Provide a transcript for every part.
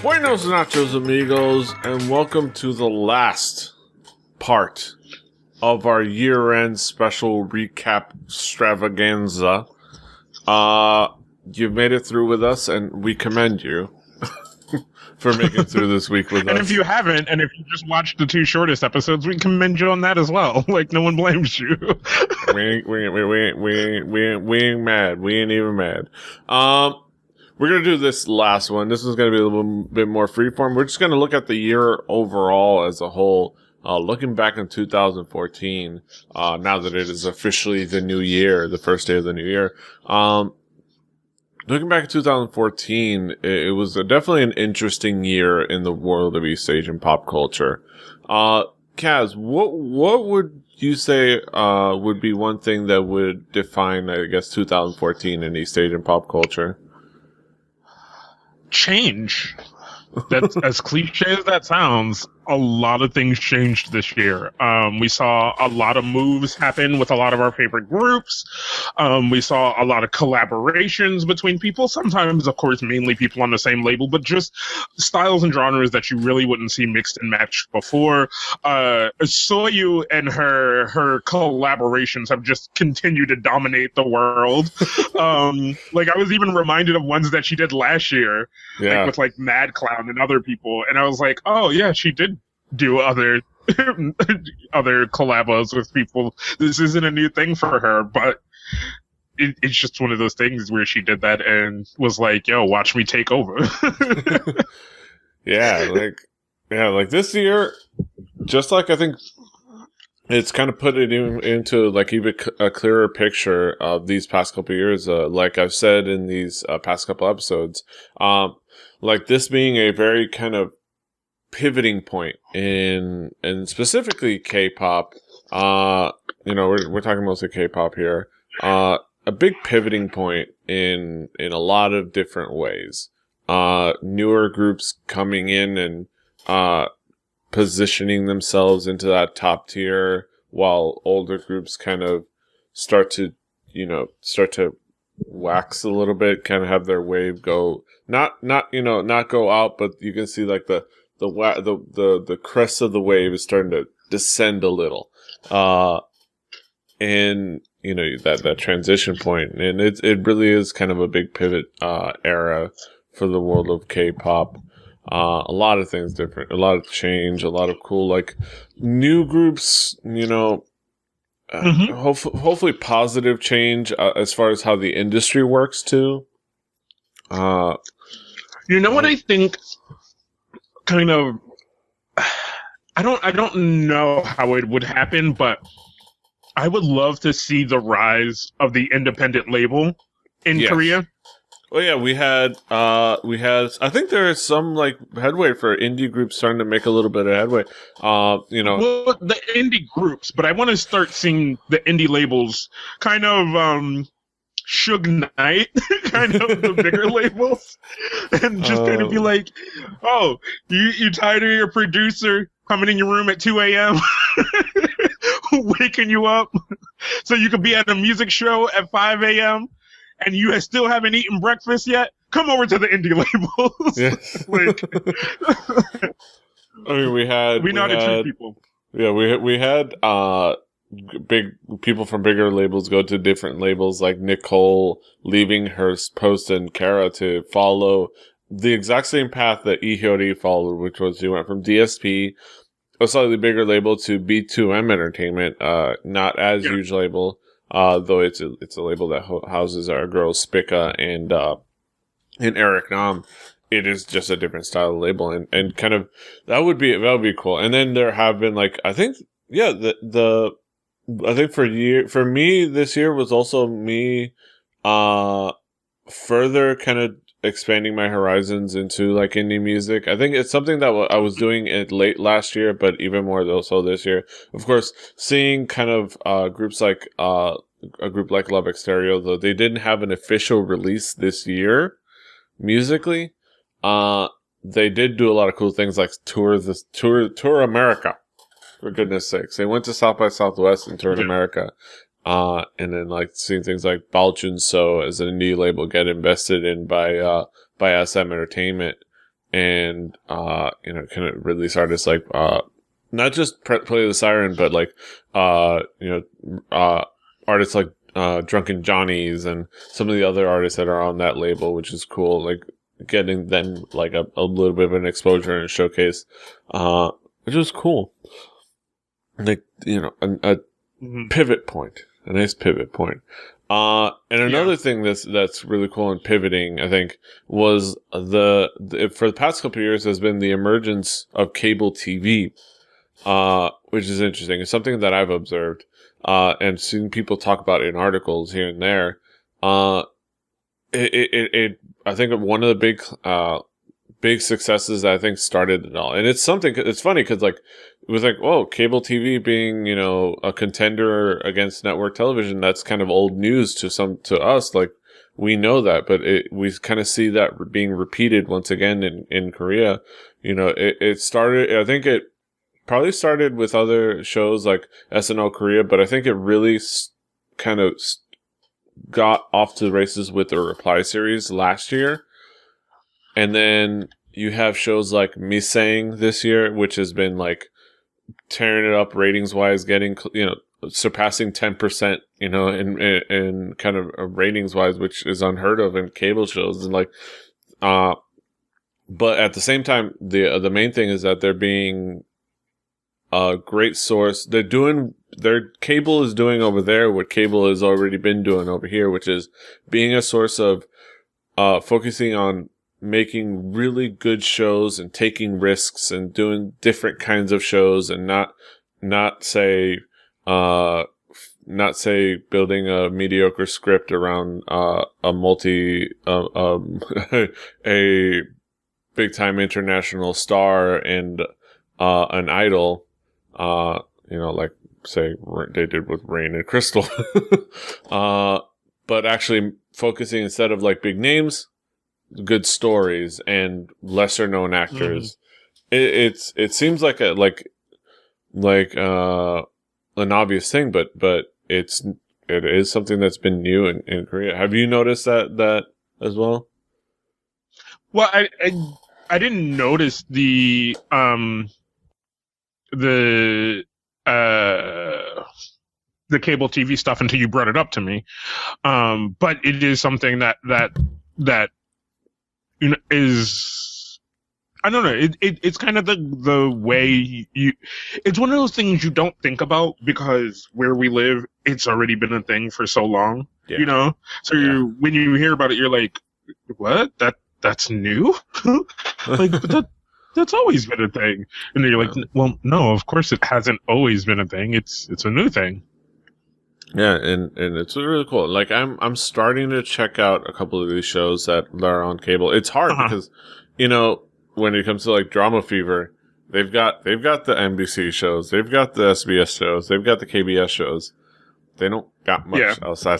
Buenos nachos, amigos, and welcome to the last part of our year-end special recap extravaganza. You've made it through with us, and we commend you for making it through this week with us. And if you haven't, and if you just watched the two shortest episodes, we commend you on that as well. Like, no one blames you. we ain't mad. We ain't even mad. We're going to do this last one. This is going to be a little bit more freeform. We're just going to look at the year overall as a whole. Looking back in 2014, now that it is officially the new year, the first day of the new year. Looking back at 2014, it was definitely an interesting year in the world of East Asian pop culture. Kaz, what would you say would be one thing that would define, I guess, 2014 in East Asian pop culture? Change. That's as cliche as that sounds. A lot of things changed this year. We saw a lot of moves happen with a lot of our favorite groups. We saw a lot of collaborations between people. Sometimes, of course, mainly people on the same label, but just styles and genres that you really wouldn't see mixed and matched before. Soyu and her collaborations have just continued to dominate the world. Like, I was even reminded of ones that she did last year, like with like Mad Clown and other people, and I was like, oh yeah, she did do other collabos with people. This isn't a new thing for her, but it's just one of those things where she did that and was like, yo, watch me take over. like this year, just like I think it's kind of put it into like even a clearer picture of these past couple of years. Like I've said in these past couple episodes, like this being a very kind of pivoting point in specifically K-pop. We're talking mostly K-pop here. A big pivoting point in a lot of different ways. Newer groups coming in and positioning themselves into that top tier, while older groups kind of start to wax a little bit, kind of have their wave go not go out, but you can see like the crest of the wave is starting to descend a little, and that transition point, and it really is kind of a big pivot era for the world of K-pop. A lot of things different, a lot of change, a lot of cool like new groups. Hopefully positive change as far as how the industry works too. What I think kind of, I don't know how it would happen, but I would love to see the rise of the independent label in Korea. Well, yeah, we had, I think there is some like headway for indie groups starting to make a little bit of headway. Well, the indie groups, but I want to start seeing the indie labels kind of, Suge Knight, kind of the bigger labels, and just kind of be like, oh, you tired of your producer coming in your room at 2 a.m., waking you up so you could be at a music show at 5 a.m., and you still haven't eaten breakfast yet? Come over to the indie labels. Yes. I mean, we know how to treat people. Yeah, we had big people from bigger labels go to different labels, like Nicole leaving her post in Kara to follow the exact same path that Ihyori followed, which was she went from DSP, a slightly bigger label, to B2M Entertainment, not as huge label, though it's a label that houses our girls Spica and Eric Nam. It is just a different style of label, and kind of that would be cool. And then there have been like, I think for me this year was also me further kind of expanding my horizons into like indie music. I think it's something that I was doing it late last year, but even more so this year. Of course, seeing kind of groups like a group like Love Exterior, though they didn't have an official release this year musically. They did do a lot of cool things like tour America. For goodness sakes, they went to South by Southwest and toured America. And then like seeing things like Baljun So as an indie label get invested in by SM Entertainment and kind of release artists like not just Play the Siren, but like artists like Drunken Johnny's and some of the other artists that are on that label, which is cool. Like getting them like a little bit of an exposure and a showcase, which was cool. Like a pivot point, a nice pivot point. And another thing that's really cool in pivoting, I think, was for the past couple of years has been the emergence of cable TV, which is interesting. It's something that I've observed, and seen people talk about in articles here and there. I think one of the big successes that I think started it all. And it's funny because like, it was like, whoa, cable TV being, a contender against network television. That's kind of old news to us. Like, we know that, but we kind of see that being repeated once again in Korea. It started, I think it probably started with other shows like SNL Korea, but I think it really kind of got off to the races with the Reply series last year. And then you have shows like Misang this year, which has been like tearing it up ratings wise, getting, surpassing 10%, in kind of ratings wise, which is unheard of in cable shows. And like, but at the same time, the main thing is that they're being a great source. Their cable is doing over there what cable has already been doing over here, which is being a source of, focusing on making really good shows and taking risks and doing different kinds of shows, and not say building a mediocre script around a big time international star and an idol, like say they did with Rain and Crystal, but actually focusing instead of like big names, good stories and lesser known actors. It seems like an obvious thing, but it is something that's been new in Korea. Have you noticed that as well? Well, I didn't notice the cable TV stuff until you brought it up to me. But it is something that is, I don't know. It's kind of the way it's one of those things you don't think about because where we live, it's already been a thing for so long, So when you hear about it, you're like, what? That's new? Like, but that's always been a thing. And then you're like, well, no, of course it hasn't always been a thing. It's a new thing. Yeah, and it's really cool. Like I'm starting to check out a couple of these shows that are on cable. It's hard because, when it comes to like DramaFever, they've got the NBC shows, they've got the SBS shows, they've got the KBS shows. They don't got much outside.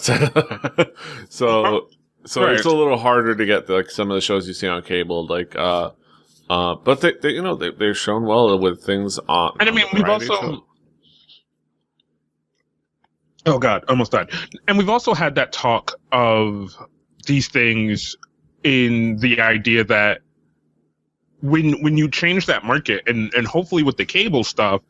So Right. It's a little harder to get like some of the shows you see on cable, like but they're shown well with things on. And I mean, we've also. Show. Oh God, almost died. And we've also had that talk of these things in the idea that when you change that market and hopefully with the cable stuff,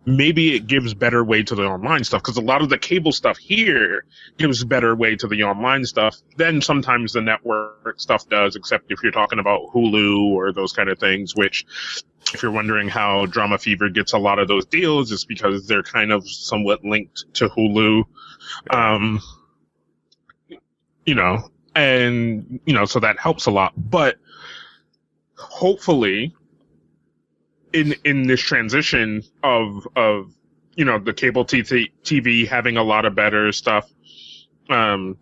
maybe it gives better way to the online stuff, because a lot of the cable stuff here gives better way to the online stuff than sometimes the network stuff does, except if you're talking about Hulu or those kind of things, which if you're wondering how DramaFever gets a lot of those deals, it's because they're kind of somewhat linked to Hulu. So that helps a lot. But hopefully in this transition of the cable TV having a lot of better stuff,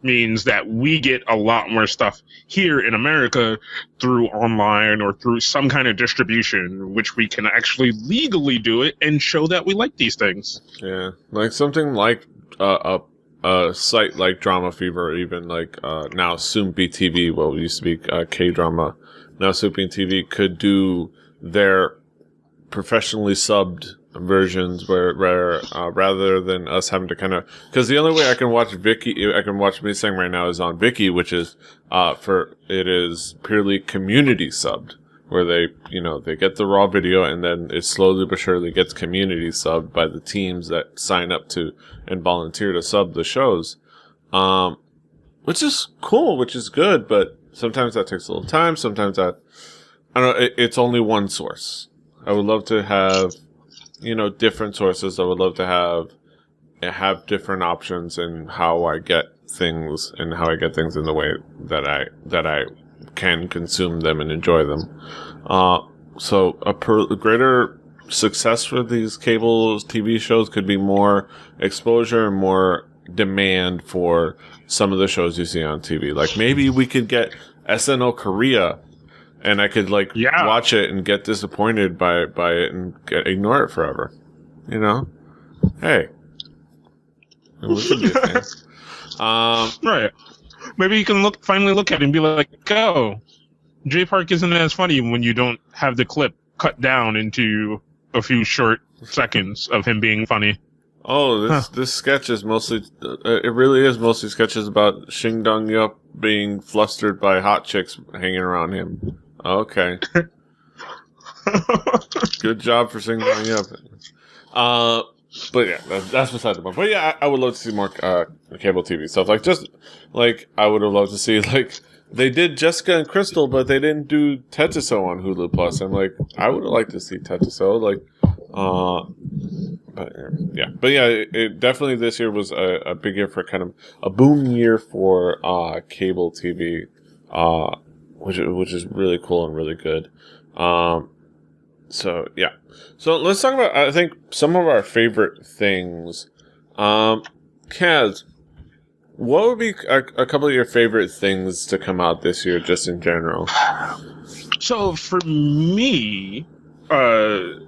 means that we get a lot more stuff here in America through online or through some kind of distribution, which we can actually legally do it and show that we like these things. Yeah, like something like a site like DramaFever, or even like now Soompi TV, well, it used to be K-drama, now Soompi TV, could do their professionally subbed versions where rather than us having to kind of, because the only way I can watch Misang right now is on Viki, which is it is purely community subbed, where they get the raw video, and then it slowly but surely gets community subbed by the teams that sign up to and volunteer to sub the shows, which is cool, which is good, but sometimes that takes a little time. Sometimes that, I don't know, it's only one source. I would love to have, different sources. I would love to have different options in how I get things and how I get things in the way that I can consume them and enjoy them. So a greater success for these cable TV shows could be more exposure and more demand for some of the shows you see on TV. Like maybe we could get SNL Korea, and I could watch it and get disappointed by it and ignore it forever. Hey, we could do things. Right. Maybe you can finally look at it and be like, oh, J Park isn't as funny when you don't have the clip cut down into a few short seconds of him being funny. Oh, this sketch is mostly, it really is mostly sketches about Shing Dong Yup being flustered by hot chicks hanging around him. Okay. Good job for Shing Dong Yup. But yeah, that's beside the point. But yeah, I would love to see more cable TV stuff. I would have loved to see, they did Jessica and Crystal, but they didn't do Tetsuo on Hulu Plus. I'm like, I would have liked to see Tetsuo. But yeah, it definitely this year was a big year for kind of a boom year for cable TV, which is really cool and really good. So yeah, so let's talk about I think some of our favorite things. Kaz, what would be a couple of your favorite things to come out this year, just in general? So for me, the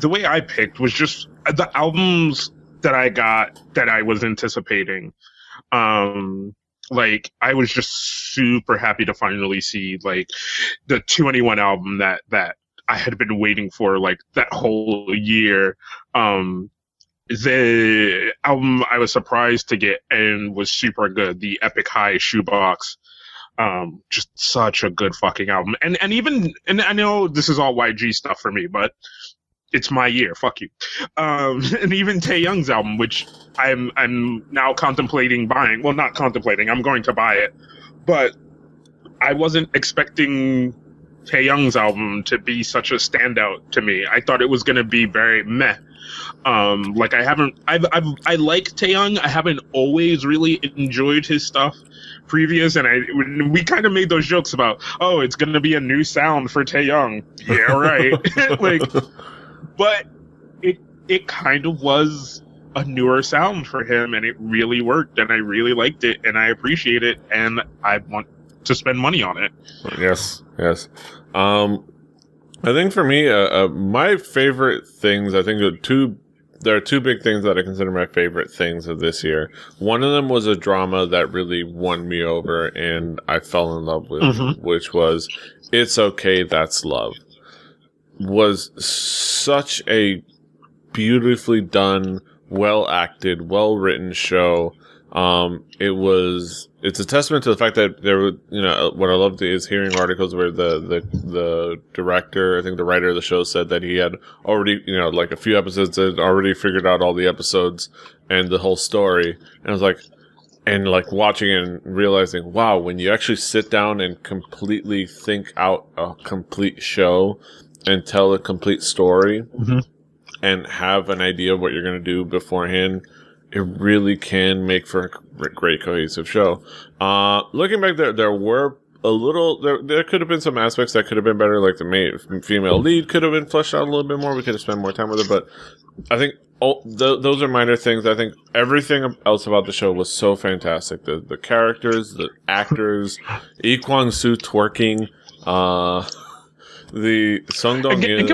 way I picked was just the albums that I got that I was anticipating. I was just super happy to finally see the 2NE1 album that I had been waiting for that whole year. The album I was surprised to get and was super good, the Epic High Shoebox. Just such a good fucking album. And I know this is all YG stuff for me, but it's my year. Fuck you. And even Taeyoung's album, which I'm now contemplating buying. Well, not contemplating. I'm going to buy it. But I wasn't expecting Taeyoung's album to be such a standout to me. I thought it was going to be very meh. I like Taeyoung. I haven't always really enjoyed his stuff previous, and we kind of made those jokes about, oh, it's going to be a new sound for Taeyoung. Yeah, right. But it kind of was a newer sound for him, and it really worked, and I really liked it, and I appreciate it, and I want to spend money on it. Yes. I think for me, my favorite things, I think there are two big things that I consider my favorite things of this year. One of them was a drama that really won me over and I fell in love with, which was It's Okay, That's Love. Was such a beautifully done, well acted, well written show. It's a testament to the fact that there were, what I loved is hearing articles where the director, I think the writer of the show, said that he had already, a few episodes, had already figured out all the episodes and the whole story. And I was like, watching it and realizing, wow, when you actually sit down and completely think out a complete show and tell a complete story and have an idea of what you're going to do beforehand, it really can make for a great cohesive show. Looking back, there were there could have been some aspects that could have been better, like the female lead could have been fleshed out a little bit more. We could have spent more time with her, but I think those are minor things. I think everything else about the show was so fantastic. The characters, the actors, Lee Kwang-soo twerking, the Sung Dong-il.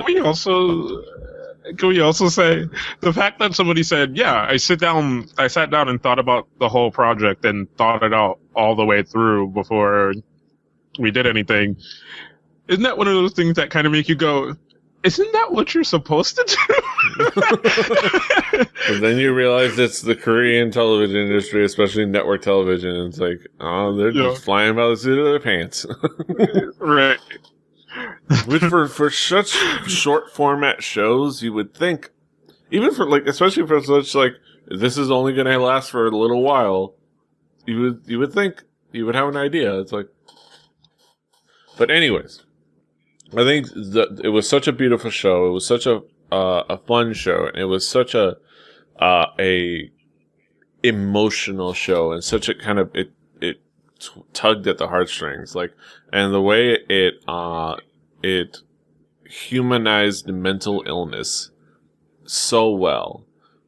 Can we also say the fact that somebody said, yeah, I sat down and thought about the whole project and thought it out all the way through before we did anything. Isn't that one of those things that kind of make you go, isn't that what you're supposed to do? But then you realize it's the Korean television industry, especially network television. And it's like, oh, they're just flying by the seat of their pants. Right. Which for such short format shows, you would think, even for like, especially for such like, this is only going to last for a little while, you would think you would have an idea. It's like, but anyways, I think it was such a beautiful show. It was such a fun show. And it was such a emotional show, and such a kind of it tugged at the heartstrings, like, and the way it humanized mental illness so well.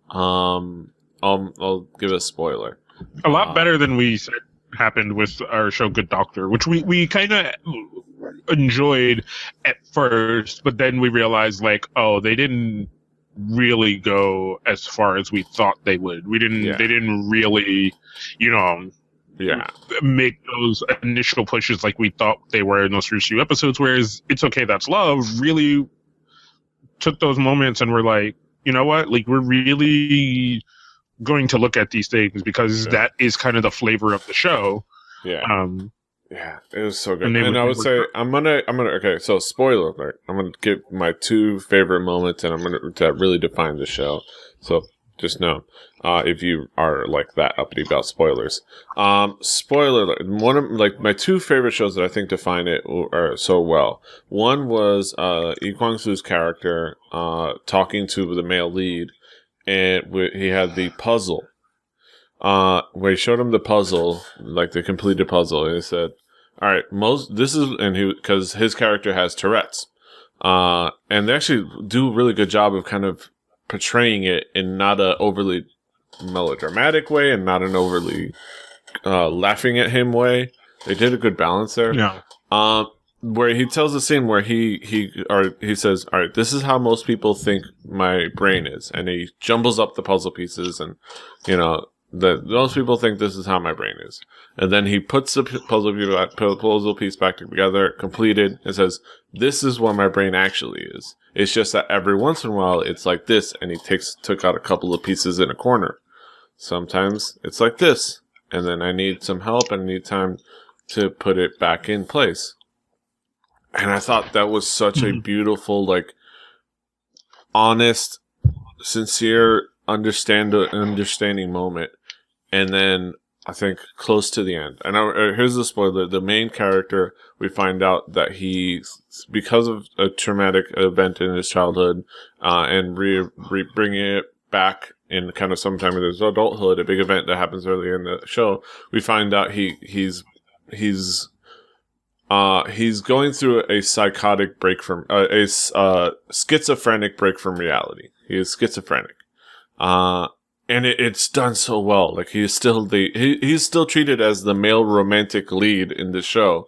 I'll give a spoiler. A lot better than we said happened with our show Good Doctor, which we kind of enjoyed at first, but then we realized, like, oh, they didn't really go as far as we thought they would. They didn't really, make those initial pushes like we thought they were in those first few episodes, whereas It's Okay, That's Love really took those moments and were like, you know what, like, we're really going to look at these things because that is kind of the flavor of the show. Yeah, it was so good. And I would say I'm gonna okay, so spoiler alert. I'm gonna give my two favorite moments, and I'm gonna to really define the show. So just know, if you are like that uppity about spoilers. Spoiler alert. One of like my two favorite shows that I think define it so well. One was Lee Kwang-soo's character talking to the male lead, and he had the puzzle. Where he showed him the puzzle, like the completed puzzle, and he said, "All right, because his character has Tourette's, and they actually do a really good job of kind of portraying it in not a overly melodramatic way and not an overly laughing at him way. They did a good balance there. Yeah. Where he tells the scene where he says, "All right, this is how most people think my brain is," and he jumbles up the puzzle pieces, and most people think this is how my brain is. And then he puts the puzzle piece back together, completed, and says, "This is what my brain actually is. It's just that every once in a while it's like this," and he took out a couple of pieces in a corner. "Sometimes it's like this, and then I need some help and I need time to put it back in place." And I thought that was such a beautiful, like, honest, sincere, understanding moment. And then I think close to the end, and here's the spoiler: the main character, we find out that because of a traumatic event in his childhood, and bringing it back in kind of sometime in his adulthood, a big event that happens early in the show, we find out he's going through a psychotic break from a schizophrenic break from reality. He is schizophrenic. And it's done so well. Like, he's still treated as the male romantic lead in the show,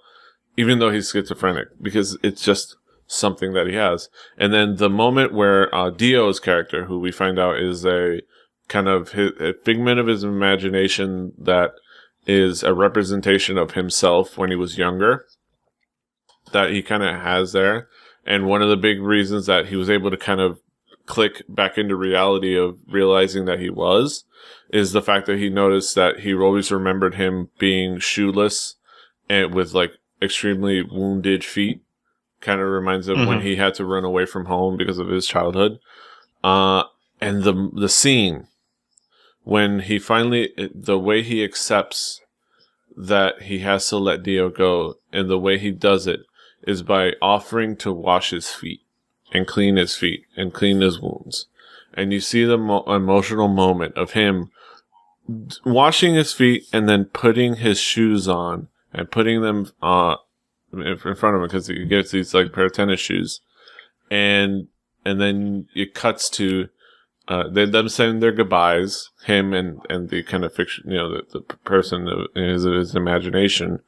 even though he's schizophrenic, because it's just something that he has. And then the moment where Dio's character, who we find out is a kind of a figment of his imagination that is a representation of himself when he was younger, that he kind of has there. And one of the big reasons that he was able to kind of click back into reality of realizing that he was is the fact that he noticed that he always remembered him being shoeless and with like extremely wounded feet. Kind of reminds him when he had to run away from home because of his childhood. And the scene when he finally, the way he accepts that he has to let Dio go, and the way he does it is by offering to wash his feet and clean his feet and clean his wounds. And you see the emotional moment of him washing his feet and then putting his shoes on and putting them in front of him, because he gets these like pair of tennis shoes. And then it cuts to them saying their goodbyes, him and the kind of fiction, the person in his imagination.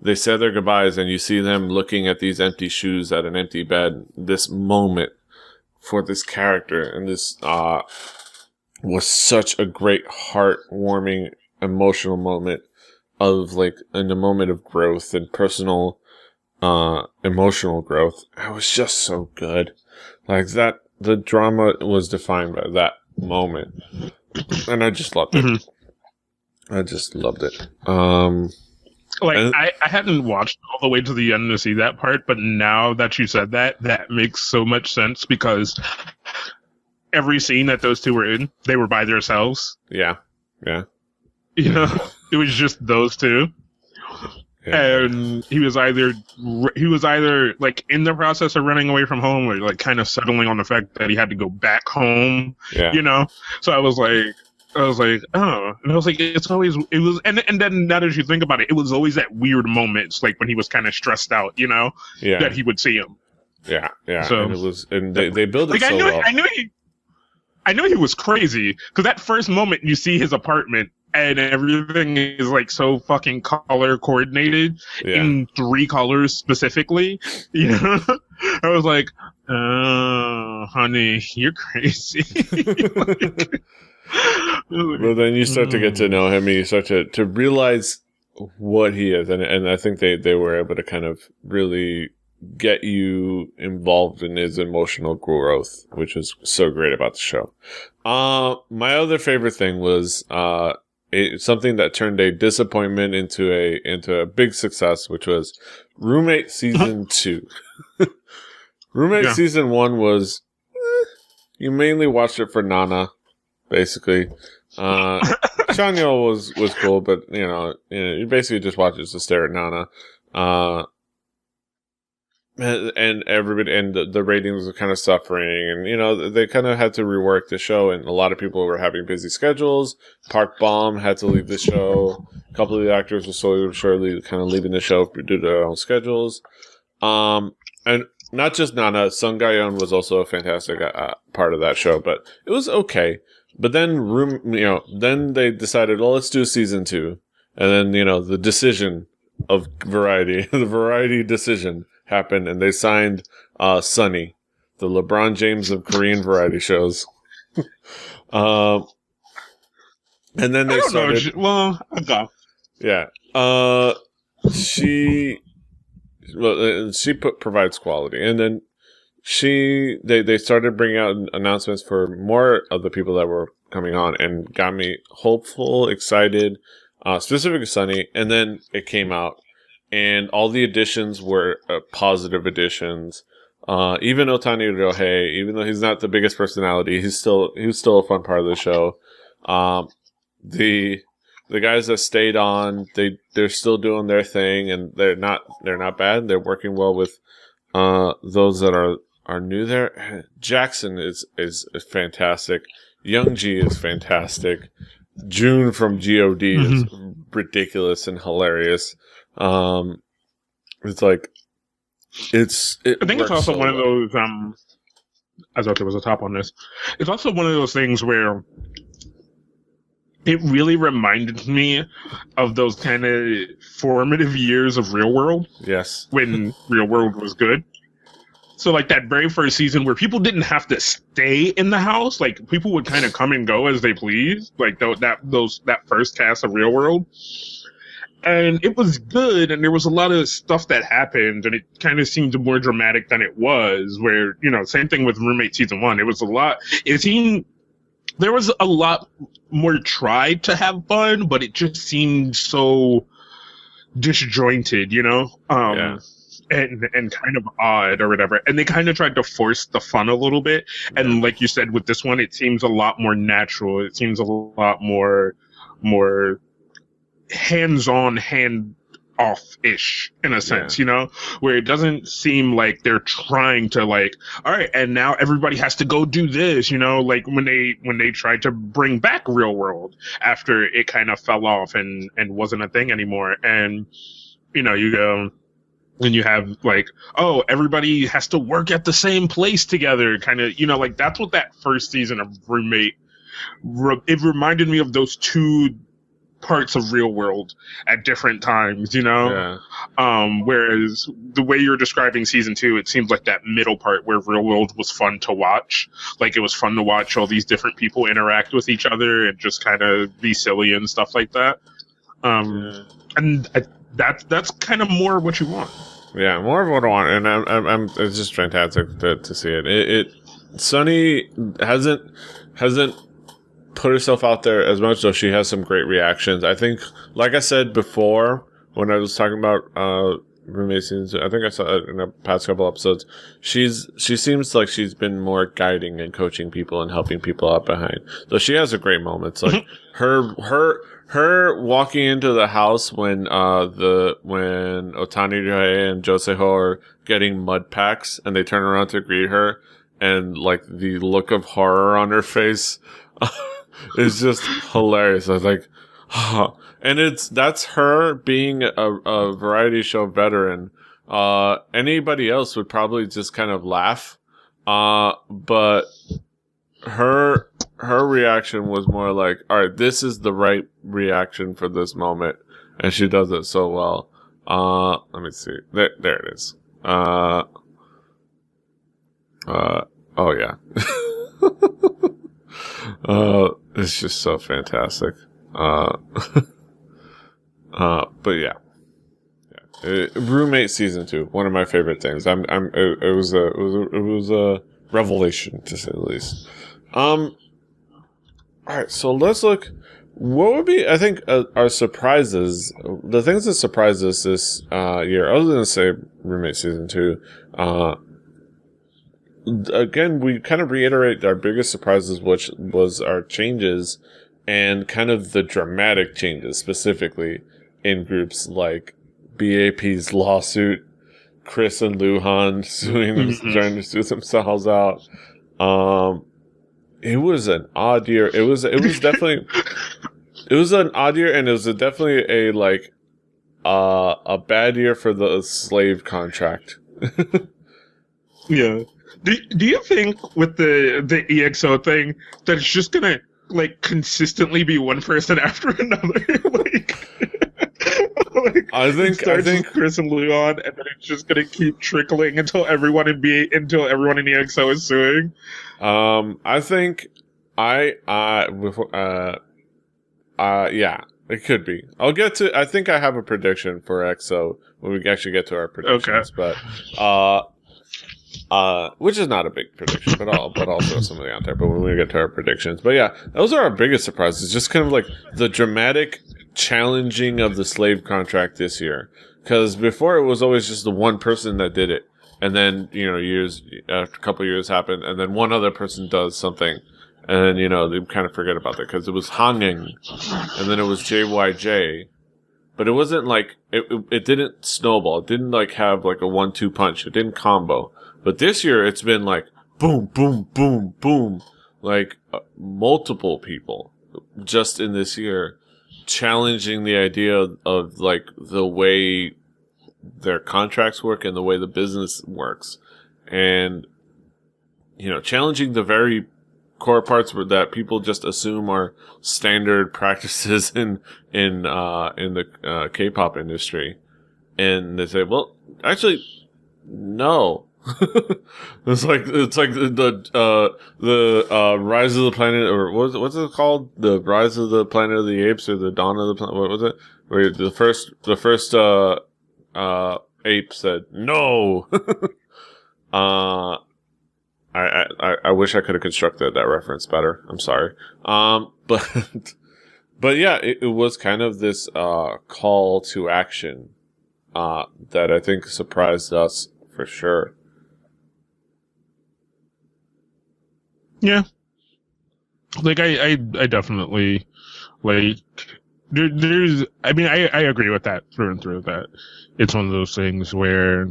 They said their goodbyes, and you see them looking at these empty shoes at an empty bed. This moment for this character, and this was such a great, heartwarming, emotional moment of like in a moment of growth and personal, emotional growth. It was just so good, like that. The drama was defined by moment, and I just loved it. I just loved it. Like, and- I hadn't watched all the way to the end to see that part, but now that you said that, that makes so much sense because every scene that those two were in, they were by themselves. Yeah. You know, it was just those two. Yeah. And he was either like in the process of running away from home or like kind of settling on the fact that he had to go back home. Yeah. You know? So I was like, oh, and I was like, it was, and then now that you think about it, it was always that weird moments, like when he was kind of stressed out, you know, that he would see him. Yeah. So, and it was, and they built it like, so well. I knew he was crazy because that first moment you see his apartment and everything is like so fucking color coordinated in 3 colors specifically. You know, I was like, oh, honey, you're crazy. Well, then you start to get to know him, and you start to realize what he is, and I think they were able to kind of really get you involved in his emotional growth, which is so great about the show. My other favorite thing was something that turned a disappointment into a big success, which was Roommate Season 2. Roommate Season 1 was you mainly watched it for Nana. Basically, Chanyeol was cool, but you basically just watch it to stare at Nana, and everybody and the ratings were kind of suffering, and they kind of had to rework the show, and a lot of people were having busy schedules. Park Bom had to leave the show. A couple of the actors were slowly but surely kind of leaving the show due to their own schedules, and not just Nana. Sung Ga-yeon was also a fantastic part of that show, but it was okay. But then then they decided, well, let's do season 2. And then, the decision of Variety, the Variety decision happened, and they signed Sunny, the LeBron James of Korean variety shows. And then they started. Okay. Yeah. She provides quality, and then they started bringing out announcements for more of the people that were coming on, and got me hopeful, excited, specifically Sunny. And then it came out, and all the additions were positive additions. Even Otani Ryohei, even though he's not the biggest personality, he was still a fun part of the show. The guys that stayed on, they're still doing their thing, and they're not bad. They're working well with those that are new there. Jackson is fantastic. Youngji is fantastic. June from God is ridiculous and hilarious. It's like I think it's also one of those. I thought there was a top on this. It's also one of those things where it really reminded me of those kind of formative years of Real World. Yes, when Real World was good. So, like, that very first season where people didn't have to stay in the house, like, people would kind of come and go as they pleased, like, that first cast of Real World. And it was good, and there was a lot of stuff that happened, and it kind of seemed more dramatic than it was, where, same thing with Roommate Season 1. There was a lot more tried to have fun, but it just seemed so disjointed, Yeah. And kind of odd or whatever. And they kind of tried to force the fun a little bit. And like you said, with this one, it seems a lot more natural. It seems a lot more hands-on, hand-off-ish in a sense, where it doesn't seem like they're trying to, like, all right, and now everybody has to go do this, like when they tried to bring back Real World after it kind of fell off and wasn't a thing anymore. And, you go, and you have, like, oh, everybody has to work at the same place together, kind of, like, that's what that first season of Roommate, it reminded me of those 2 parts of Real World at different times, Yeah. Whereas the way you're describing season 2, it seems like that middle part where Real World was fun to watch. Like, it was fun to watch all these different people interact with each other and just kind of be silly and stuff like that. And that's kind of more what you want. Yeah, more of what I want, and I'm it's just fantastic to see it. Sunny hasn't hasn't put herself out there as much, though she has some great reactions. I think, like I said before, when I was talking about roommate season 2, I think I saw it in the past couple episodes, she seems like she's been more guiding and coaching people and helping people out behind. So she has a great moments. Like her walking into the house when Otani Ryohei and Joseho are getting mud packs and they turn around to greet her, and like the look of horror on her face is just hilarious. I was like, oh. And that's her being a variety show veteran. Anybody else would probably just kind of laugh. But her reaction was more like, all right, this is the right reaction for this moment. And she does it so well. Let me see. There it is. Oh yeah. It's just so fantastic. But yeah. Roommate season 2, one of my favorite things. It was a revelation, to say the least. All right, so let's look. What would be, I think, our surprises? The things that surprised us this year. I was going to say roommate season 2. Again, we kind of reiterate our biggest surprises, which was our changes and kind of the dramatic changes, specifically in groups like BAP's lawsuit, Chris and Luhan suing them, trying to sue themselves out. It was an odd year. It was definitely it was an odd year, and it was definitely a bad year for the slave contract. Yeah. Do you think with the EXO thing that it's just gonna like consistently be one person after another? I think with Chris and Leon, and then it's just gonna keep trickling until everyone in EXO is suing. I think yeah, it could be. I'll get to. I think I have a prediction for EXO when we actually get to our predictions. Okay. But which is not a big prediction, but I'll throw something out there. But when we get to our predictions, but yeah, those are our biggest surprises. Just kind of like the dramatic challenging of the slave contract this year, because before it was always just the one person that did it, and then years after a couple years happen, and then one other person does something, and then they kind of forget about that because it was Hanging, and then it was JYJ, but it wasn't like it didn't snowball. It didn't like have like a 1-2 punch. It didn't combo. But this year it's been like boom, boom, boom, boom, like multiple people just in this year challenging the idea of like the way their contracts work and the way the business works, and challenging the very core parts that people just assume are standard practices in the K-pop industry, and they say, well, actually, no. It's like the Rise of the Planet, or what's it called? The Rise of the Planet of the Apes, or the Dawn of the Planet? What was it? Where the first ape said no. I wish I could have constructed that reference better. I'm sorry. But yeah, it was kind of this call to action that I think surprised us for sure. Yeah, like I definitely like. There's, I mean, I agree with that through and through. That it's one of those things where,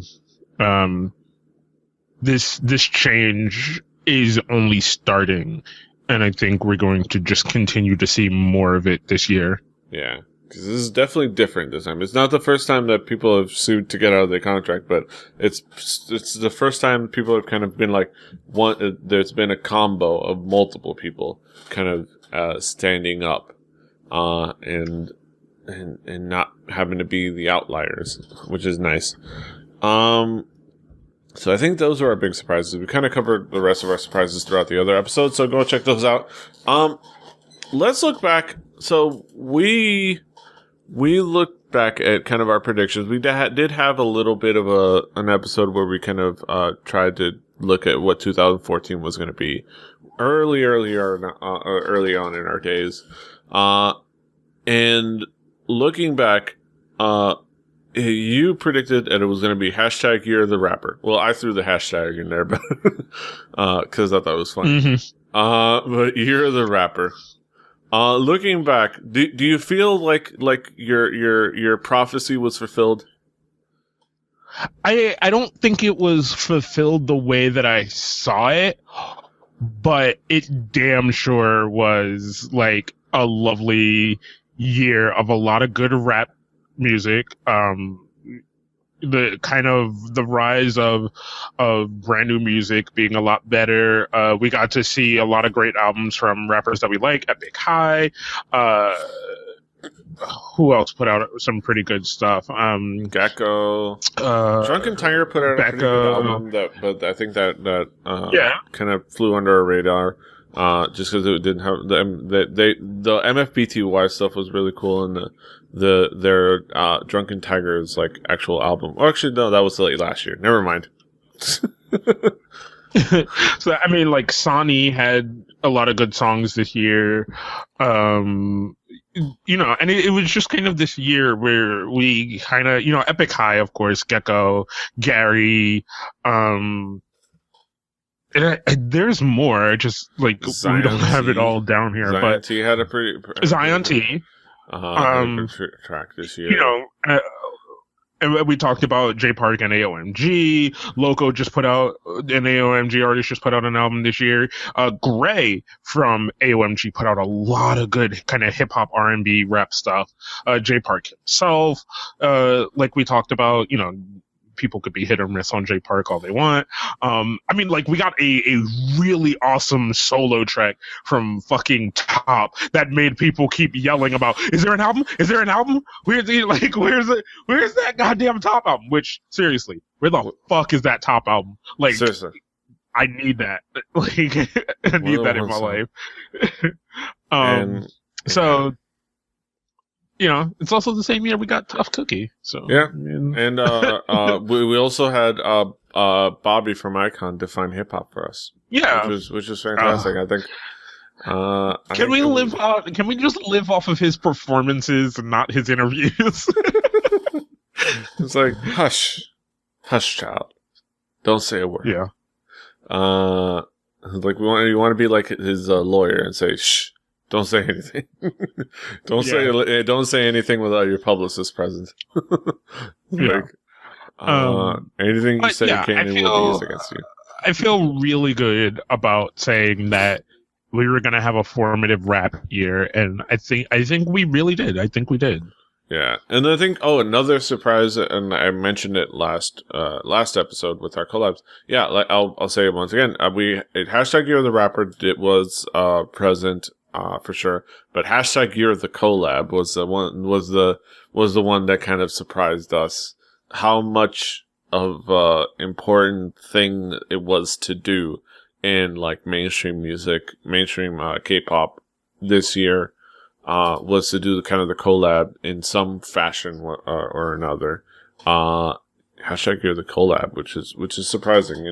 this change is only starting, and I think we're going to just continue to see more of it this year. Yeah. Because this is definitely different this time. It's not the first time that people have sued to get out of their contract, but it's the first time people have kind of been like there's been a combo of multiple people kind of standing up and not having to be the outliers, which is nice. So I think those are our big surprises. We kind of covered the rest of our surprises throughout the other episodes, so go check those out. Let's look back. So we looked back at kind of our predictions. We did have a little bit of an episode where we kind of tried to look at what 2014 was going to be. early on in our days. And looking back, you predicted that it was going to be hashtag Year of the Rapper. Well, I threw the hashtag in there, but because I thought it was funny. Mm-hmm. But Year of the Rapper. Looking back, do you feel like your prophecy was fulfilled? I don't think it was fulfilled the way that I saw it, but it damn sure was like a lovely year of a lot of good rap music. The kind of the rise of brand new music being a lot better. We got to see a lot of great albums from rappers that we like. Epic High. Who else put out some pretty good stuff? Gecko. Drunken Tiger put out a pretty good album, but I think that kind of flew under our radar. Just because it didn't have the MFBTY stuff was really cool, and their Drunken Tiger's like actual album. Or actually, no, that was late last year. Never mind. So I mean, like Sonny had a lot of good songs this year, and it was just kind of this year where we kind of, Epic High, of course, Gecko, Gary, there's more, just like Zion we don't have it all down here. Zion but T had a pretty Zion T, track this year. And we talked about J Park and AOMG. Loco just put out an AOMG artist just put out an album this year. Gray from AOMG put out a lot of good kind of hip hop R&B rap stuff. J Park himself, like we talked about, people could be hit or miss on J Park all they want. I mean, like, we got a really awesome solo track from fucking Top that made people keep yelling about, is there an album? Is there an album? Where's that goddamn Top album? Which, seriously, where the fuck is that Top album? Like, seriously. I need that. Like, I need that in my life. So, it's also the same year we got Tough Cookie. So yeah, and we also had Bobby from Icon define hip hop for us. Yeah, which is fantastic. I think. Can we just live off of his performances and not his interviews? It's like hush, child, don't say a word. Yeah. Like you want to be like his lawyer and say shh. Don't say anything. Don't say anything without your publicist present. Anything you say can and will be used against you. I feel really good about saying that we were going to have a formative rap year, and I think we really did. I think we did. Yeah, and I think another surprise, and I mentioned it last episode with our collabs. Yeah, like I'll say it once again. Hashtag Year of the Rapper. It was present. For sure, but hashtag Year of the Collab was the one that kind of surprised us. How much of important thing it was to do in like mainstream music, mainstream K-pop this year was to do the collab in some fashion or another. Hashtag Year of the Collab, which is surprising,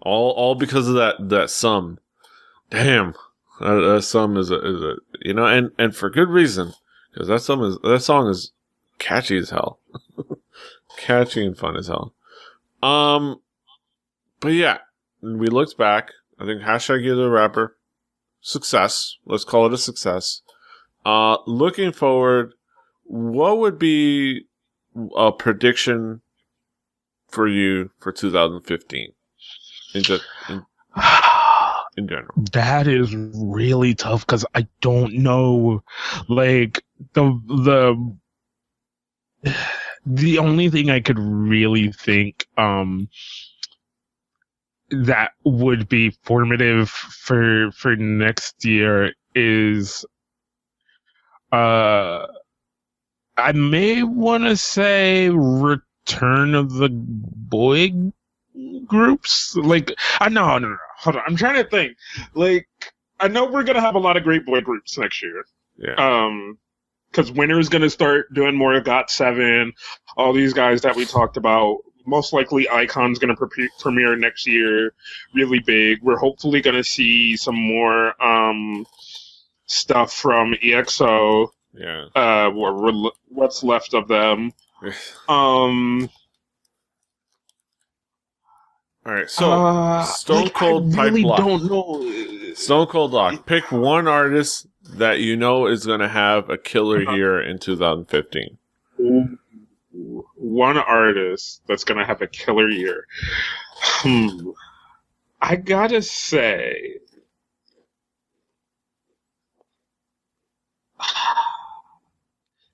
all because of that sum. Damn. That song is a and for good reason, because that song is catchy as hell, catchy and fun as hell. But yeah, we looked back. I think hashtag Year of the Rapper, success. Let's call it a success. Looking forward, what would be a prediction for you for 2015? In general, that is really tough because I don't know. Like the only thing I could really think that would be formative for next year is I may want to say return of the boy groups. Like, no. Hold on. I'm trying to think. Like, I know we're gonna have a lot of great boy groups next year. Yeah. Because Winter's gonna start doing more of GOT7. All these guys that we talked about Most likely, Icon's going to premiere next year, really big. We're hopefully going to see some more stuff from EXO. Yeah. What's left of them. All right, so Stone Cold I really Pipe Lock. don't know. Stone Cold Lock. Pick one artist that you know is going to have a killer year in 2015. One artist that's going to have a killer year. I gotta say,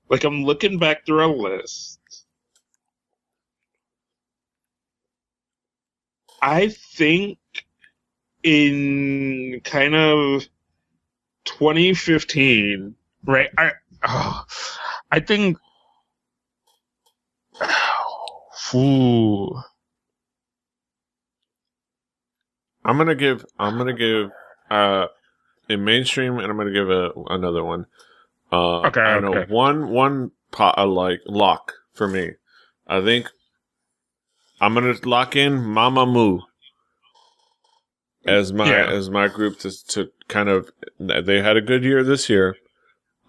like, I'm looking back through a list. I think in kind of 2015, right? I think. Ooh. I'm gonna give in mainstream, and I'm gonna give another one. Okay. I don't know one pot I like lock for me. I think I'm gonna lock in Mamamoo as my group to kind of. They had a good year this year.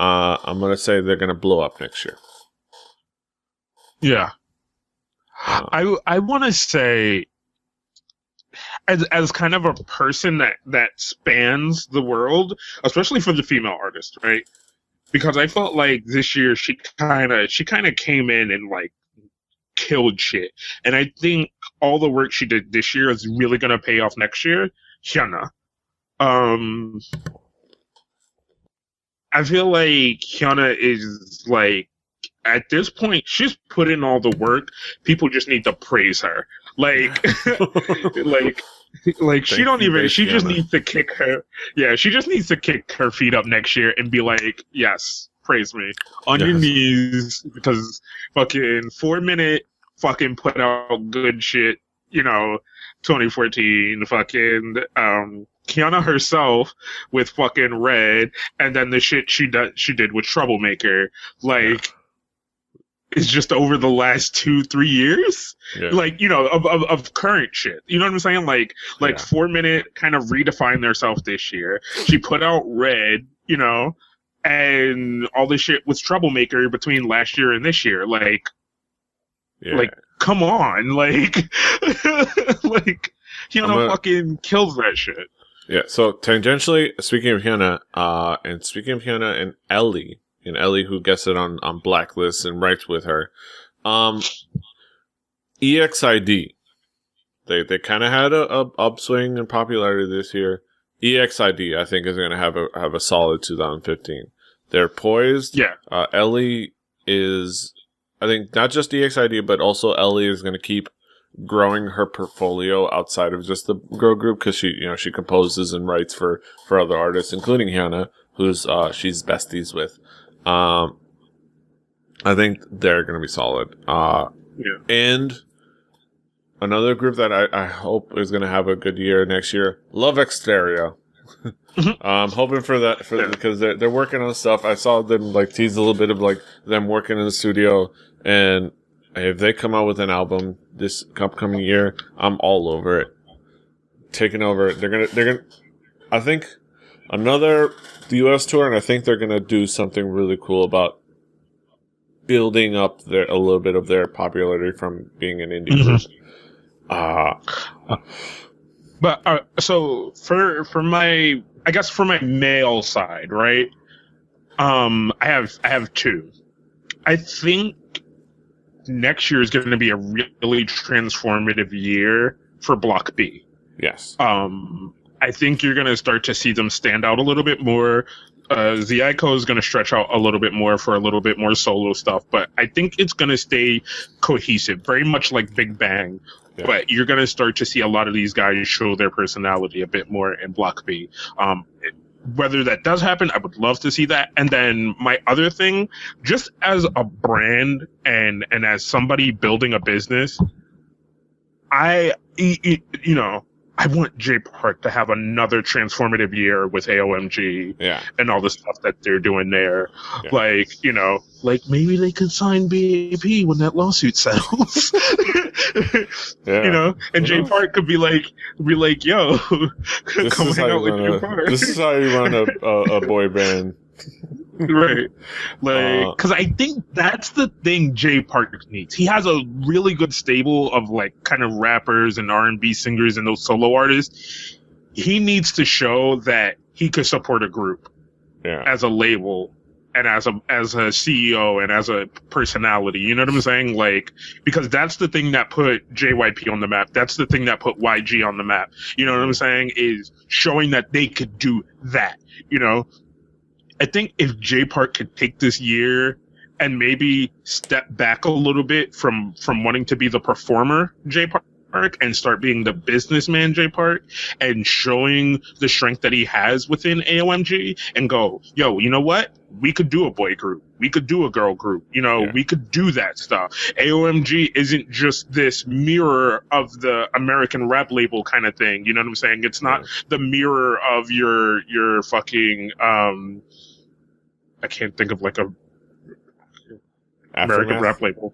I'm gonna say they're gonna blow up next year. Yeah. I want to say, as kind of a person that spans the world, especially for the female artist, right? Because I felt like this year she kind of came in and like killed shit, and I think all the work she did this year is really gonna pay off next year. Hyuna, I feel like Hyuna is like. At this point, she's put in all the work. People just need to praise her. Like, she don't even. She just needs to kick her. Yeah, she just needs to kick her feet up next year and be like, "Yes, praise me on your knees," because fucking 4 minute fucking put out good shit. 2014 fucking Kiana herself with fucking Red, and then the shit she did with Troublemaker, like. Is just over the last 2-3 years, of current shit. You know what I'm saying? Like 4 minute kind of redefined themselves this year. She put out Red, and all this shit was Troublemaker between last year and this year. Like, come on, fucking kills that shit. Yeah. So tangentially, speaking of Hyuna, and Ellie. And Ellie, who gets it on Blacklist and writes with her. EXID. They kind of had a upswing in popularity this year. EXID, I think, is going to have a solid 2015. They're poised. Yeah. Ellie is, I think, not just EXID, but also Ellie is going to keep growing her portfolio outside of just the girl group because she composes and writes for other artists, including Hyuna, who's she's besties with. I think they're going to be solid. And another group that I hope is going to have a good year next year, Love Exteria. I'm hoping for that because they're working on stuff. I saw them tease a little bit of them working in the studio, and if they come out with an album this upcoming year, I'm all over it. Taking over. They're gonna. I think another US tour, and I think they're gonna do something really cool about building up a little bit of their popularity from being an indie group. But so for my male side, right? I have two. I think next year is going to be a really transformative year for Block B. Yes. I think you're going to start to see them stand out a little bit more. Ziaiko is going to stretch out a little bit more for a little bit more solo stuff, but I think it's going to stay cohesive, very much like Big Bang. Yeah. But you're going to start to see a lot of these guys show their personality a bit more in Block B. Whether that does happen, I would love to see that. And then my other thing, just as a brand and as somebody building a business, I I want Jay Park to have another transformative year with AOMG and all the stuff that they're doing there. Yeah. Like, you know, like maybe they could sign BAP when that lawsuit settles. You know, and Jay Park could be like, yo, come hang out with Jay Park. This is how you run a boy band. Right. Like, because I think that's the thing Jay Park needs. He has a really good stable of like kind of rappers and R&B singers and those solo artists. He needs to show that he could support a group as a label and as a CEO and as a personality. You know what I'm saying? Like, because that's the thing that put JYP on the map. That's the thing that put YG on the map. You know what I'm saying? Is showing that they could do that, you know? I think if Jay Park could take this year and maybe step back a little bit from wanting to be the performer Jay Park and start being the businessman Jay Park and showing the strength that he has within AOMG and go, yo, you know what? We could do a boy group. We could do a girl group. You know, we could do that stuff. AOMG isn't just this mirror of the American rap label kind of thing. You know what I'm saying? It's not the mirror of your fucking, I can't think of like a American rap label,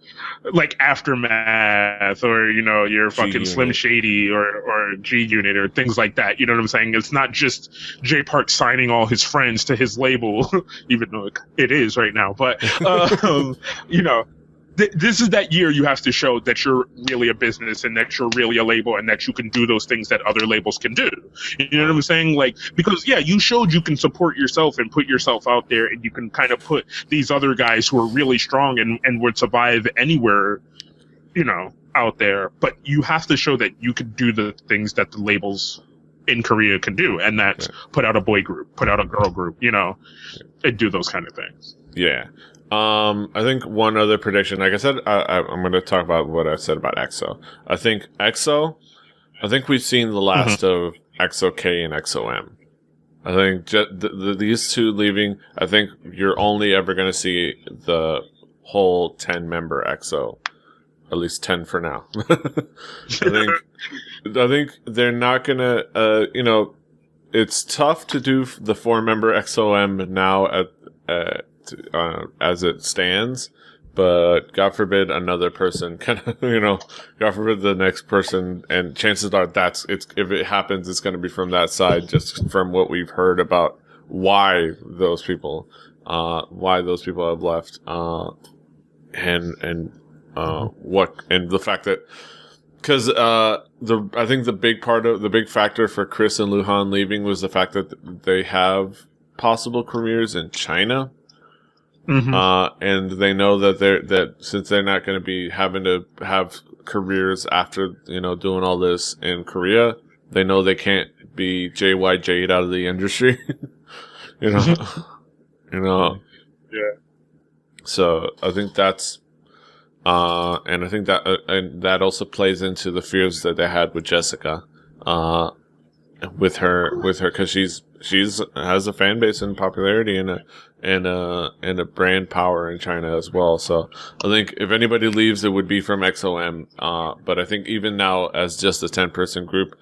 like Aftermath, or, you know, your fucking G-Unit. Slim Shady or G Unit or things like that. You know what I'm saying? It's not just Jay Park signing all his friends to his label, even though it is right now. But, you know, this is that year you have to show that you're really a business and that you're really a label and that you can do those things that other labels can do. You know what I'm saying? Like, because you showed you can support yourself and put yourself out there, and you can kind of put these other guys who are really strong and would survive anywhere, you know, out there. But you have to show that you can do the things that the labels in Korea can do, and that's put out a boy group, put out a girl group, you know, and do those kind of things. Yeah. I think one other prediction, like I said, I'm going to talk about what I said about EXO. I think we've seen the last of EXO-K and EXO-M. I think these two leaving, I think you're only ever going to see the whole 10-member EXO. At least 10 for now. I think they're not going to, you know, it's tough to do the 4-member EXO-M now as it stands, but God forbid another person kind of, you know, God forbid the next person, and chances are if it happens, it's going to be from that side, just from what we've heard about why those people have left, and the fact that, because I think the big factor for Chris and Luhan leaving was the fact that they have possible careers in China. And they know that since they're not going to be having to have careers after, you know, doing all this in Korea, they know they can't be JYJ'd out of the industry. you know. Yeah. So I think that's, and I think that, and that also plays into the fears that they had with Jessica, with her, cause she's has a fan base and popularity and a brand power in China as well. So I think if anybody leaves, it would be from EXO-M. But I think even now, as just a 10-person group,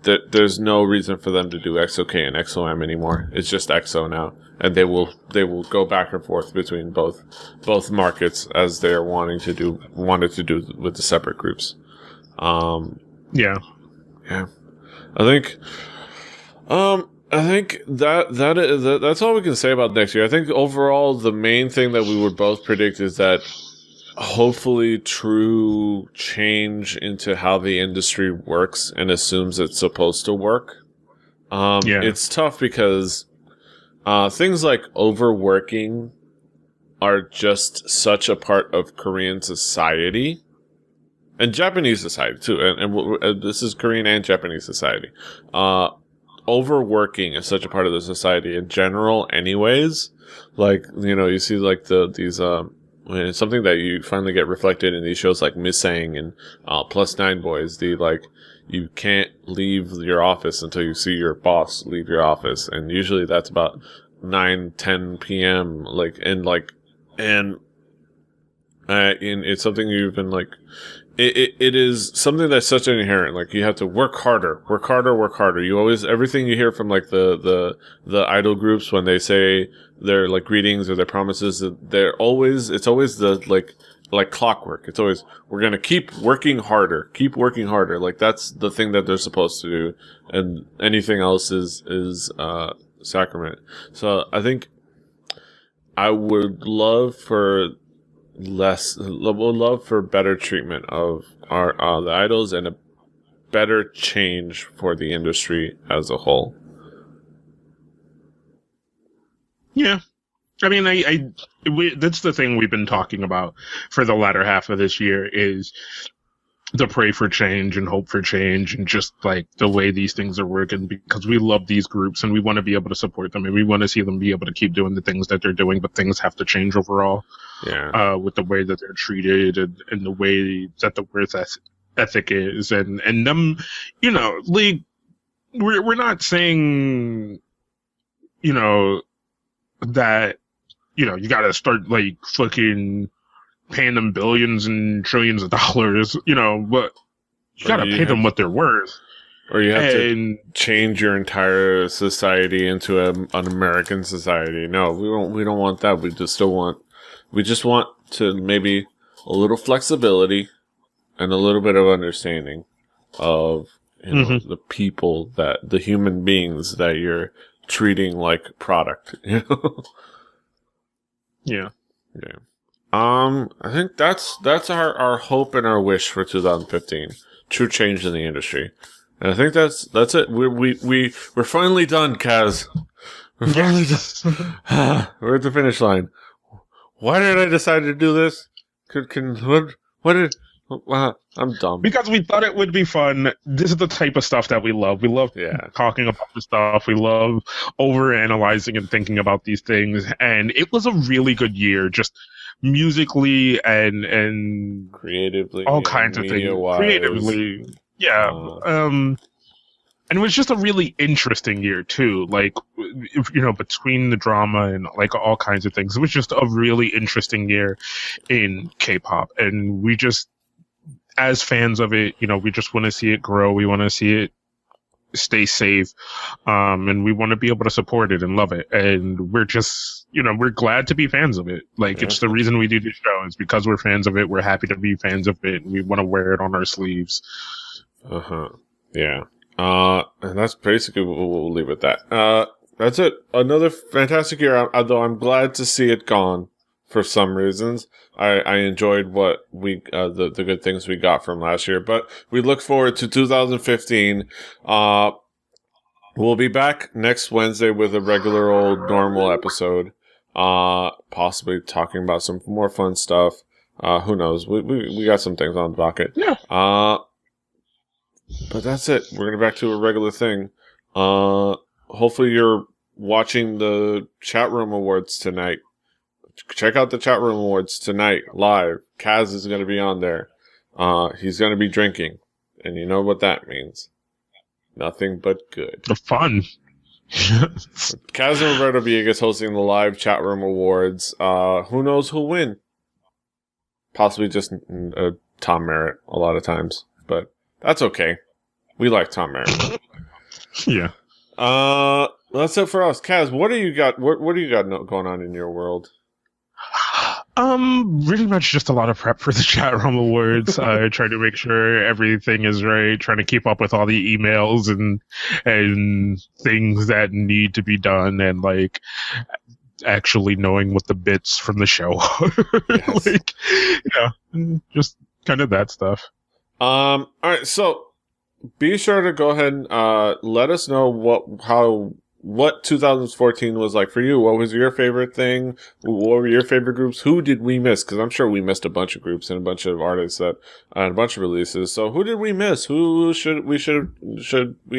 there's no reason for them to do EXO-K and EXO-M anymore. It's just EXO now, and they will go back and forth between both markets as they're wanted to do with the separate groups. Yeah. I think that's all we can say about next year. I think overall, the main thing that we would both predict is that hopefully true change into how the industry works and assumes it's supposed to work. It's tough because things like overworking are just such a part of Korean society. And Japanese society too, and this is Korean and Japanese society. Overworking is such a part of the society in general, anyways. Like, you know, you see like these it's something that you finally get reflected in these shows like Missing and Plus 9 Boys. You can't leave your office until you see your boss leave your office, and usually that's about 9-10 p.m. And it's something you've been like, it is something that's such an inherent. Like, you have to work harder, work harder, work harder. You always, everything you hear from like the idol groups when they say their like greetings or their promises, it's always the like clockwork. It's always, we're gonna keep working harder, keep working harder. Like, that's the thing that they're supposed to do, and anything else is sacrament. So I think I would love for better treatment of our the idols, and a better change for the industry as a whole. Yeah. I mean, that's the thing we've been talking about for the latter half of this year, is the pray for change and hope for change, and just like the way these things are working, because we love these groups and we want to be able to support them, and we want to see them be able to keep doing the things that they're doing, but things have to change overall. Yeah. With the way that they're treated, and the way that the worth ethic is, and them, you know, like, we're not saying, you know, that, you know, you gotta start like fucking paying them billions and trillions of dollars, you know, but you gotta pay them what they're worth. Or you have to change your entire society into an American society. No, we don't want that. We just want to maybe a little flexibility and a little bit of understanding of, you know, the people, the human beings that you're treating like product. You know? Yeah. Yeah. I think that's our hope and our wish for 2015. True change in the industry. And I think that's it. We're finally done, Kaz. We're finally done. We're at the finish line. Why did I decide to do this? I'm dumb. Because we thought it would be fun. This is the type of stuff that we love. We love talking about the stuff. We love overanalyzing and thinking about these things. And it was a really good year, just musically and creatively, all kinds of things. Creatively, yeah. And it was just a really interesting year too. Like, you know, between the drama and like all kinds of things, it was just a really interesting year in K-pop. And we just, as fans of it, you know, we just want to see it grow. We want to see it stay safe. And we want to be able to support it and love it. And we're just, you know, we're glad to be fans of it. Like, it's the reason we do this show, is because we're fans of it. We're happy to be fans of it. And we want to wear it on our sleeves. Yeah. And that's basically what we'll leave it at that. That's it. Another fantastic year, although I'm glad to see it gone for some reasons. I enjoyed what the good things we got from last year, but we look forward to 2015. We'll be back next Wednesday with a regular old normal episode. Possibly talking about some more fun stuff. Who knows? We got some things on the docket. Yeah. But that's it. We're going back to a regular thing. Hopefully you're watching the chat room awards tonight. Check out the chat room awards tonight live. Kaz is going to be on there. He's going to be drinking, and you know what that means. Nothing but good. The fun. Kaz and Roberto Villegas hosting the live chat room awards. Who knows who'll win? Possibly just Tom Merritt a lot of times, but that's okay. We like Tom Merritt. Yeah. That's it for us. Kaz, what do you got? What do you got going on in your world? Really much just a lot of prep for the chat room awards. Trying to make sure everything is right. Trying to keep up with all the emails and things that need to be done, and like actually knowing what the bits from the show are. Yes. Like, yeah, just kind of that stuff. All right, so be sure to go ahead and let us know what 2014 was like for you. What was your favorite thing? What were your favorite groups? Who did we miss? Because I'm sure we missed a bunch of groups and a bunch of artists and a bunch of releases. So who did we miss? Who should we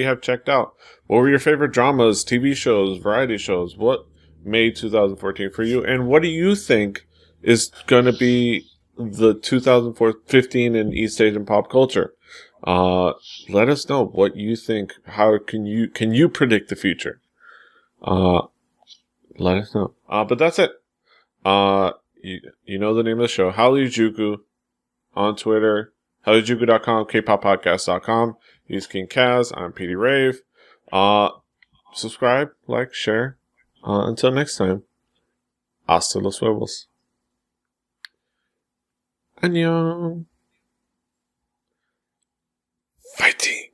have checked out? What were your favorite dramas, TV shows, variety shows? What made 2014 for you? And what do you think is going to be the 2015 in East Asian pop culture? Let us know what you think. How can you predict the future? Let us know. But that's it. You know the name of the show, Hallyujuku, on Twitter, Hallyujuku.com, kpoppodcast.com. He's King Kaz. I'm PD Rave. Subscribe, like, share. Until next time. Hasta los huevos. Annyeong. Fighting.